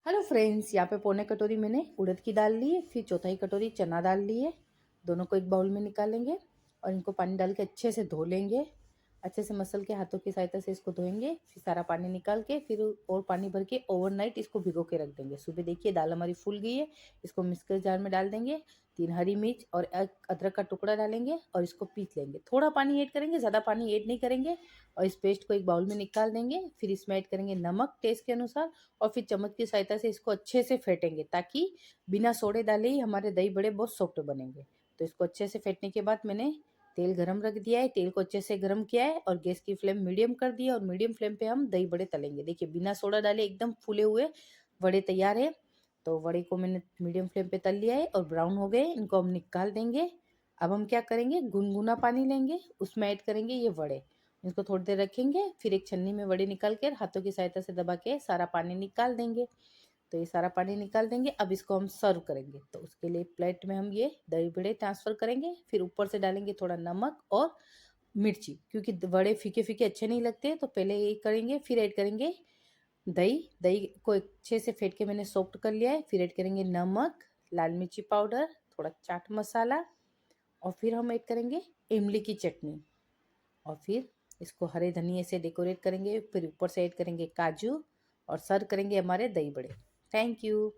Hello friends, यहाँ पे पौने कटोरी मैंने उड़द की दाल ली है, फिर चौथाई कटोरी चना दाल ली है। दोनों को एक बाउल में निकालेंगे और इनको पानी डाल के अच्छे से धो लेंगे। अच्छे से मसल के हाथों की सहायता से इसको धोएंगे। फिर सारा पानी निकाल के फिर और पानी भर के ओवरनाइट इसको भिगो के रख देंगे। सुबह देखिए दाल हमारी फूल गई है। इसको मिक्सर जार में डाल देंगे। 3 हरी मिर्च और एक अदरक का टुकड़ा डालेंगे और इसको पीस लेंगे। थोड़ा पानी ऐड करेंगे, ज़्यादा पानी ऐड नहीं करेंगे। और इस पेस्ट को एक बाउल में निकाल देंगे। फिर इसमें ऐड करेंगे नमक टेस्ट के अनुसार और फिर चम्मच की सहायता से इसको अच्छे से फेंटेंगे ताकि बिना सोडे डाले ही हमारे दही बड़े बहुत सॉफ्ट बनेंगे। तो इसको अच्छे से फेंटने के बाद मैंने तेल गरम रख दिया है। तेल को अच्छे से गरम किया है और गैस की फ्लेम मीडियम कर दी है और मीडियम फ्लेम पे हम दही बड़े तलेंगे। देखिए बिना सोडा डाले एकदम फूले हुए बड़े तैयार है। तो बड़े को मैंने मीडियम फ्लेम पे तल लिया है और ब्राउन हो गए। इनको हम निकाल देंगे। अब हम क्या करेंगे, गुनगुना पानी लेंगे, उसमें ऐड करेंगे ये वड़े। इसको थोड़ी देर रखेंगे। फिर एक छन्नी में वड़े निकाल कर हाथों की सहायता से दबा के सारा पानी निकाल देंगे। तो ये सारा पानी निकाल देंगे। अब इसको हम सर्व करेंगे। तो उसके लिए प्लेट में हम ये दही बड़े ट्रांसफ़र करेंगे। फिर ऊपर से डालेंगे थोड़ा नमक और मिर्ची, क्योंकि बड़े फीके फीके अच्छे नहीं लगते। तो पहले ये करेंगे, फिर ऐड करेंगे दही। दही को अच्छे से फेंट के मैंने सॉफ्ट कर लिया है। फिर ऐड करेंगे नमक, लाल मिर्ची पाउडर, थोड़ा चाट मसाला और फिर हम ऐड करेंगे इमली की चटनी। और फिर इसको हरे धनिए से डेकोरेट करेंगे। फिर ऊपर से ऐड करेंगे काजू और सर्व करेंगे हमारे दही बड़े। Thank you.